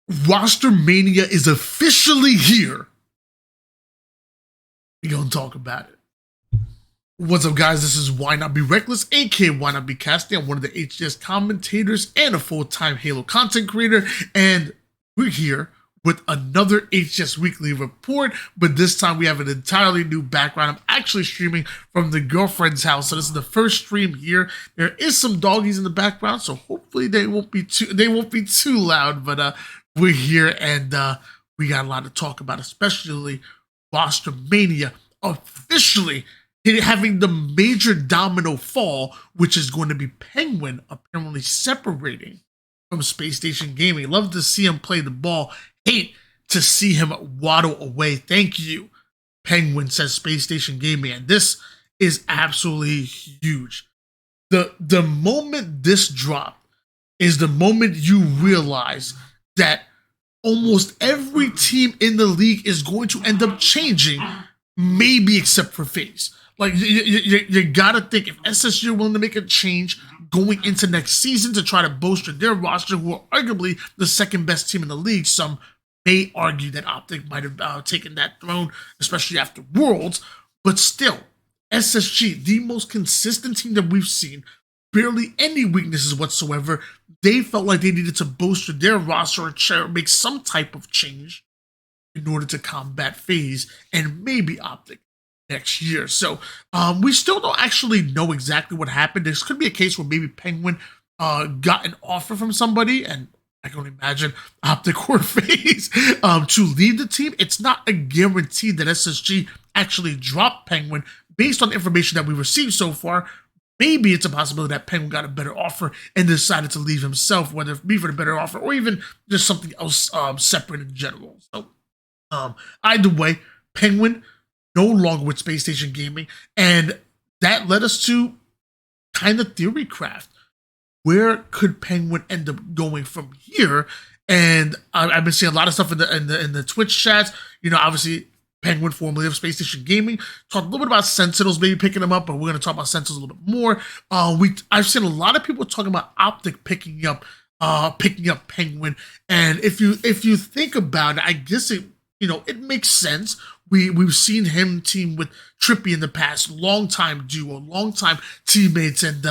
Rostermania is officially here. We're going to talk about it. What's up, guys? This is Why Not Be Reckless, aka Why Not Be Casting. I'm one of the HCS commentators and a full-time Halo content creator, and we're here with another HCS Weekly Report, but this time we have an entirely new background. I'm actually streaming from the girlfriend's house, so this is the first stream here. There is some doggies in the background, so hopefully they won't be too loud, but we're here and we got a lot to talk about, especially Rostermania officially having the major domino fall, which is going to be Penguin apparently separating from Space Station Gaming. Love to see him play the ball. Hate to see him waddle away. Thank you, Penguin, says Space Station Gaming. And this is absolutely huge. The moment this dropped is the moment you realize that almost every team in the league is going to end up changing, maybe except for FaZe. Like, you gotta think, if SSG are willing to make a change going into next season to try to bolster their roster, who are arguably the second best team in the league, some may argue that Optic might have taken that throne, especially after Worlds, but still, SSG, the most consistent team that we've seen, barely any weaknesses whatsoever. They felt like they needed to bolster their roster or make some type of change in order to combat FaZe and maybe Optic next year. So we still don't actually know exactly what happened. This could be a case where maybe Penguin got an offer from somebody, and I can only imagine Optic or FaZe to leave the team. It's not a guarantee that SSG actually dropped Penguin based on the information that we received so far. Maybe it's a possibility that Penguin got a better offer and decided to leave himself, whether it be for the better offer or even just something else separate in general. So either way, Penguin no longer with Space Station Gaming, and that led us to kind of theory craft. Where could Penguin end up going from here? And I've been seeing a lot of stuff in the Twitch chats. You know, obviously Penguin, formerly of Space Station Gaming, talked a little bit about Sentinels maybe picking them up, but we're going to talk about Sentinels a little bit more. I've seen a lot of people talking about Optic picking up Penguin, and if you think about it, I guess it makes sense. We've seen him team with Trippy in the past, long-time duo, long-time teammates, and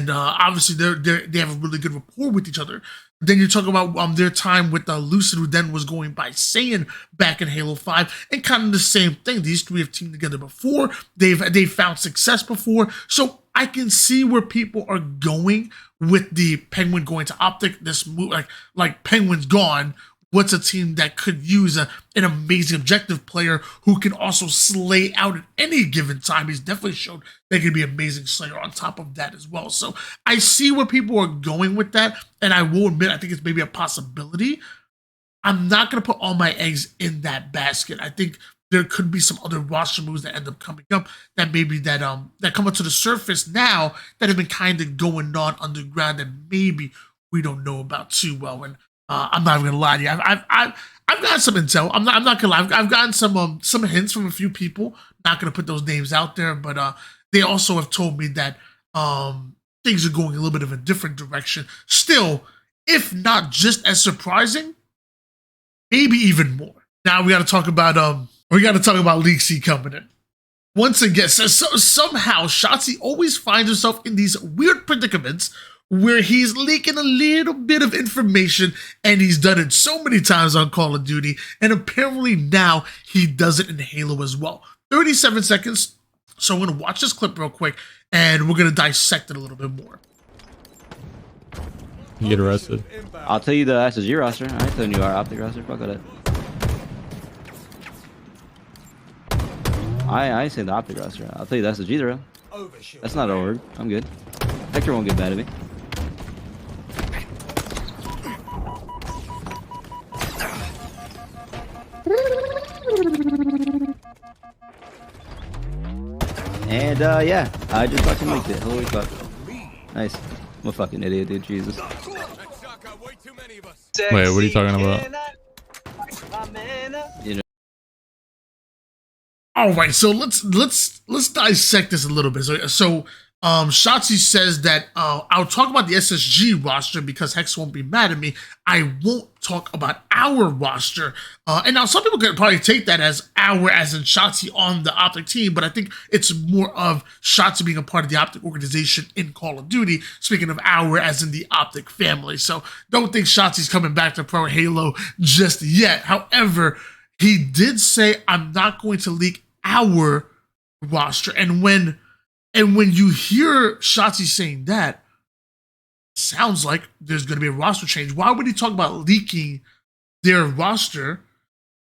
obviously they have a really good rapport with each other. Then you talk about their time with Lucid, who then was going by Saiyan back in Halo 5, and kind of the same thing. These three have teamed together before. They've found success before. So I can see where people are going with the Penguin going to Optic. This move, like Penguin's gone. What's a team that could use an amazing objective player who can also slay out at any given time? He's definitely shown that he can be an amazing slayer on top of that as well. So I see where people are going with that, and I will admit I think it's maybe a possibility. I'm not going to put all my eggs in that basket. I think there could be some other roster moves that end up coming up that maybe that come up to the surface now that have been kind of going on underground that maybe we don't know about too well. And I'm not even gonna lie to you. I've gotten some intel. I'm not gonna lie. I've gotten some hints from a few people. Not gonna put those names out there, but they also have told me that things are going a little bit of a different direction. Still, if not just as surprising, maybe even more. Now we got to talk about League C coming in. Once again, somehow Shottzy always finds himself in these weird predicaments where he's leaking a little bit of information, and he's done it so many times on Call of Duty, and apparently now he does it in Halo as well. 37 seconds, so I'm going to watch this clip real quick, and we're going to dissect it a little bit more. You get arrested. I'll tell you the SSG roster. I ain't telling you our Optic roster. Fuck that. I ain't saying the Optic roster. I'll tell you the SSG though. That's not a word. I'm good. Hector won't get mad at me. And yeah, I just fucking leaked it. Holy fuck. Nice. I'm a fucking idiot, dude. Jesus. Wait, what are you talking about? You know. All right, so let's dissect this a little bit. So Shottzy says that I'll talk about the SSG roster because Hex won't be mad at me. I won't talk about our roster. And now some people could probably take that as our, as in Shottzy on the Optic team, but I think it's more of Shottzy being a part of the Optic organization in Call of Duty, speaking of our as in the Optic family. So don't think Shottzy's coming back to Pro Halo just yet. However, he did say, I'm not going to leak our roster. And when you hear Shottzy saying that, it sounds like there's going to be a roster change. Why would he talk about leaking their roster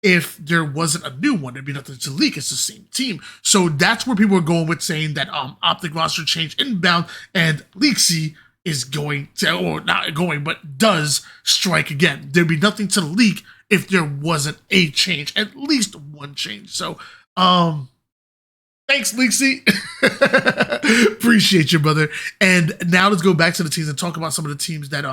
if there wasn't a new one? There'd be nothing to leak. It's the same team. So that's where people are going with saying that Optic roster change inbound, and Leaksy is going to, or not going, but does strike again. There'd be nothing to leak if there wasn't a change, at least one change. So, thanks, Leaksy. Appreciate you, brother. And now let's go back to the teams and talk about some of the teams that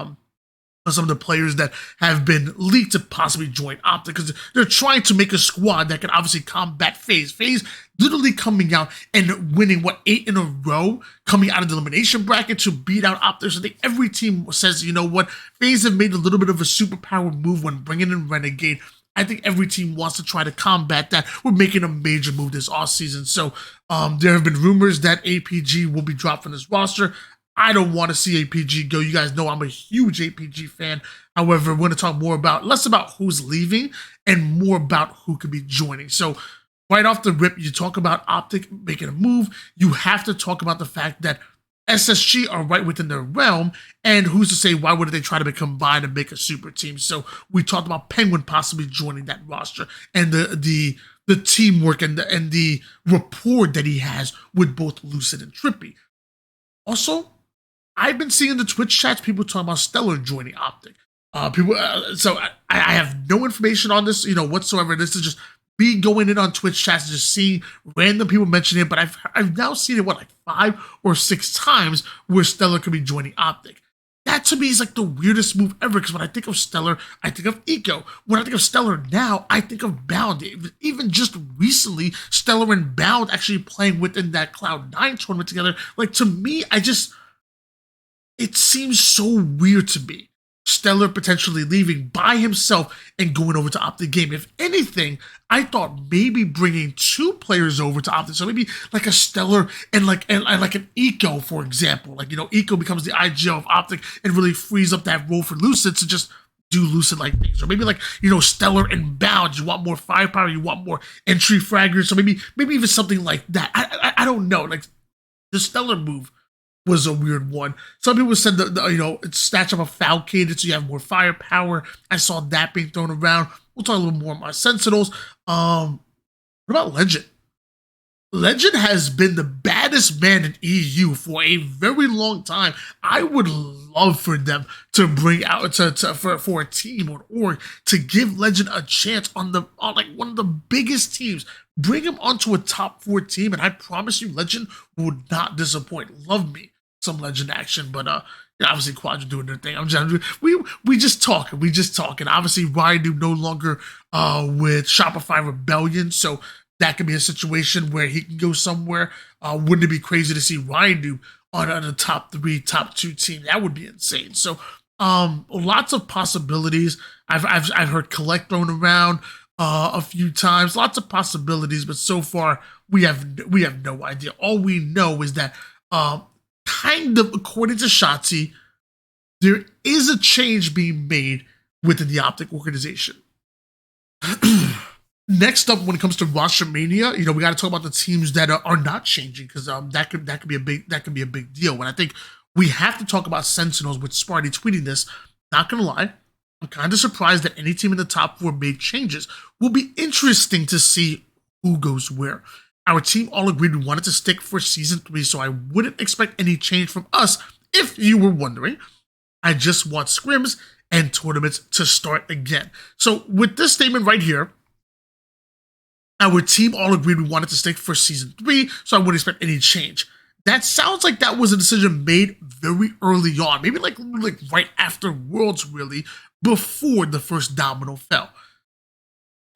some of the players that have been leaked to possibly join Optic, because they're trying to make a squad that can obviously combat FaZe. FaZe literally coming out and winning 8 in a row, coming out of the elimination bracket to beat out Optic. So I think every team says, you know what, FaZe have made a little bit of a superpower move when bringing in Renegade. I think every team wants to try to combat that. We're making a major move this offseason. So there have been rumors that APG will be dropped from this roster. I don't want to see APG go. You guys know I'm a huge APG fan. However, we're going to talk more about, less about who's leaving and more about who could be joining. So right off the rip, you talk about Optic making a move. You have to talk about the fact that SSG are right within their realm, and who's to say why wouldn't they try to combine and make a super team? So we talked about Penguin possibly joining that roster, and the teamwork and the rapport that he has with both Lucid and Trippy. Also, I've been seeing in the Twitch chats people talking about Stellar joining Optic. So I have no information on this, whatsoever. This is just me going in on Twitch chats and just seeing random people mention it, but I've now seen it, 5 or 6 times where Stellar could be joining Optic. That to me is like the weirdest move ever, because when I think of Stellar, I think of Eco. When I think of Stellar now, I think of Bound. Even just recently, Stellar and Bound actually playing within that Cloud9 tournament together. Like, to me, it seems so weird to me. Stellar potentially leaving by himself and going over to Optic game. If anything, I thought maybe bringing 2 players over to Optic. So maybe like a Stellar and like an Eco, for example. Eco becomes the IGL of Optic and really frees up that role for Lucid to just do Lucid-like things. Or maybe Stellar and Bound. You want more firepower, you want more entry fraggers. So maybe even something like that. I don't know. Like, the Stellar move was a weird one. Some people said it's snatch up a foul cadence so you have more firepower. I saw that being thrown around. We'll talk a little more about Sentinels. What about Legend? Legend has been the baddest man in EU for a very long time. I would love for them to bring out for a team or an org to give Legend a chance on one of the biggest teams. Bring him onto a top 4 team, and I promise you, Legend will not disappoint. Love me some Legend action, but obviously Quadra doing their thing. We just talk, and obviously Ryan no longer with Shopify Rebellion, so that could be a situation where he can go somewhere. Wouldn't it be crazy to see Ryan on a top 3, top 2 team? That would be insane. So lots of possibilities. I've heard Collect thrown around a few times, lots of possibilities, but so far we have no idea. All we know is that kind of according to Shottzy, there is a change being made within the Optic organization. Next up, when it comes to Rostermania, we got to talk about the teams that are not changing, because that could be a big deal. And I think we have to talk about Sentinels, with Sparty tweeting this. Not gonna lie, I'm kind of surprised that any team in the top 4 made changes. Will be interesting to see who goes where. Our team all agreed we wanted to stick for season 3, so I wouldn't expect any change from us. If you were wondering, I just want scrims and tournaments to start again. So with this statement right here, our team all agreed we wanted to stick for season 3, so I wouldn't expect any change. That sounds like that was a decision made very early on, maybe like right after Worlds, really, before the first domino fell.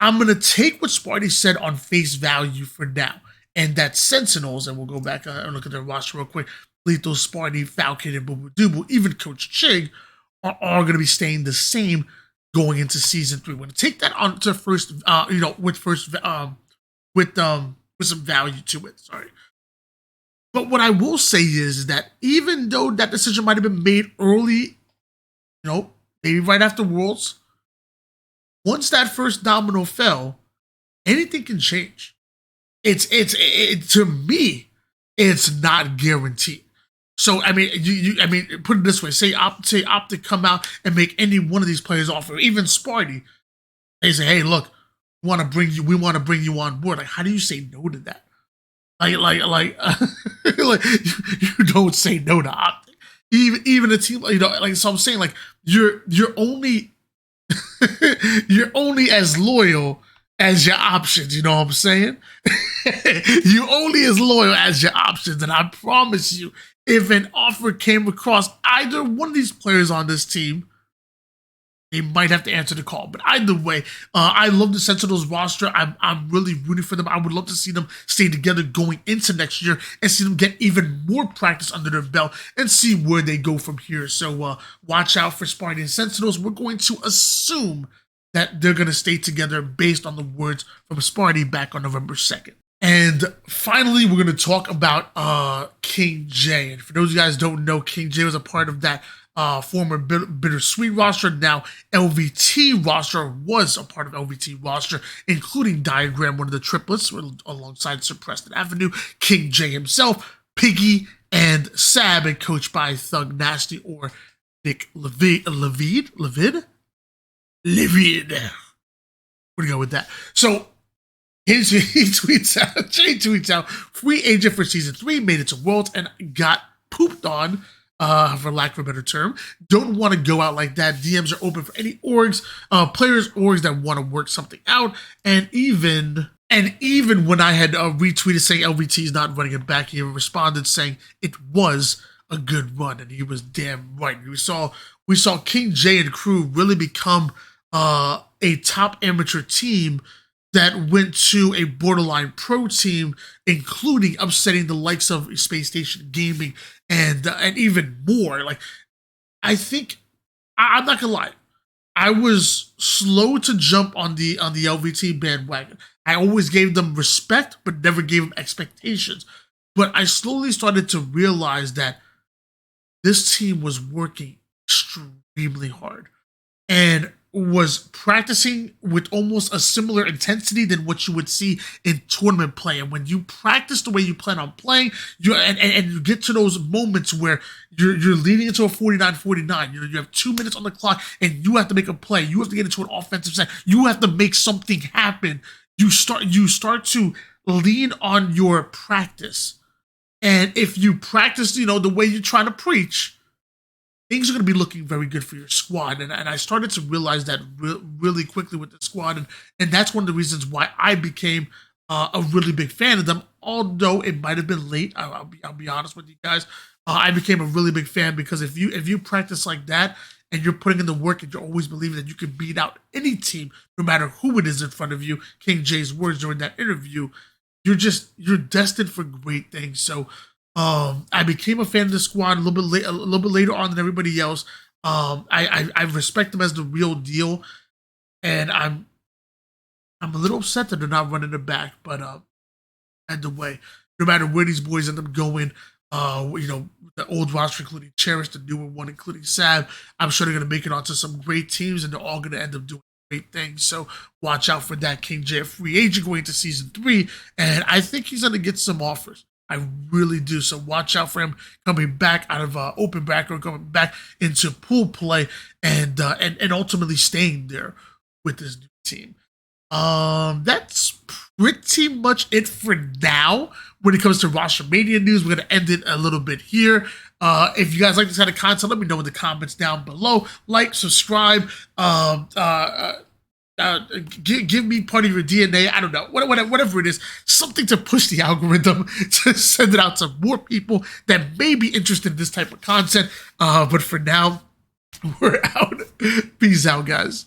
I'm going to take what Sparty said on face value for now, and that Sentinels, and we'll go back and look at their roster real quick, Lethal, Sparty, Falcon, and Boo Boo, even Coach Chig, are all going to be staying the same going into season 3. We're going to take that on to first, with some value to it. Sorry. But what I will say is that even though that decision might have been made early, maybe right after Worlds, once that first domino fell, anything can change. It's to me, it's not guaranteed. So I mean, put it this way: say Optic come out and make any one of these players offer, even Sparty. They say, "Hey, look, we want to bring you on board." Like, how do you say no to that? Like you don't say no to Optic. Even a team, so I'm saying, like, you're only you're only as loyal as your options. You know what I'm saying? You're only as loyal as your options, and I promise you, if an offer came across either one of these players on this team, they might have to answer the call. But either way, I love the Sentinels roster. I'm really rooting for them. I would love to see them stay together going into next year and see them get even more practice under their belt and see where they go from here. So watch out for Sparty and Sentinels. We're going to assume that they're going to stay together based on the words from Sparty back on November 2nd. And finally, we're going to talk about King J. And for those of you guys who don't know, King J was a part of that former Bittersweet roster. Now LVT roster was a part of LVT roster, including Diagram, one of the triplets, alongside Suppressed and Avenue, King J himself, Piggy, and Sab, and coached by Thug Nasty or Nick Levid. We're gonna go with that. So he tweets out, free agent for season 3, made it to Worlds and got pooped on, for lack of a better term. Don't want to go out like that. DMs are open for any orgs, players, orgs that want to work something out. And even when I had retweeted saying LVT is not running it back, he responded saying it was a good run, and he was damn right. We saw King J and crew really become a top amateur team that went to a borderline pro team, including upsetting the likes of Space Station Gaming and even more. Like, I think I'm not gonna lie, I was slow to jump on the LVT bandwagon. I always gave them respect, but never gave them expectations. But I slowly started to realize that this team was working extremely hard and was practicing with almost a similar intensity than what you would see in tournament play. And when you practice the way you plan on playing, and you get to those moments where you're leading into a 49-49, you have 2 minutes on the clock and you have to make a play. You have to get into an offensive set. You have to make something happen. You start to lean on your practice. And if you practice, the way you're trying to preach, things are going to be looking very good for your squad. And I started to realize that really quickly with the squad. And that's one of the reasons why I became a really big fan of them. Although it might have been late, I'll be honest with you guys. I became a really big fan because if you practice like that and you're putting in the work and you're always believing that you can beat out any team, no matter who it is in front of you, King J's words during that interview, you're destined for great things. So I became a fan of the squad a little bit later on than everybody else. I respect them as the real deal, and I'm a little upset that they're not running it back. But either way, no matter where these boys end up going, the old roster, including Cherish, the newer one, including Sab, I'm sure they're gonna make it onto some great teams, and they're all gonna end up doing great things. So watch out for that. King J, a free agent going into season 3, and I think he's gonna get some offers. I really do. So watch out for him coming back out of open background, coming back into pool play, and ultimately staying there with this new team. That's pretty much it for now. When it comes to Rostermania news, we're gonna end it a little bit here. If you guys like this kind of content, let me know in the comments down below. Like, subscribe. Give me part of your DNA. I don't know, whatever it is, something to push the algorithm to send it out to more people that may be interested in this type of content. But for now, we're out. Peace out, guys.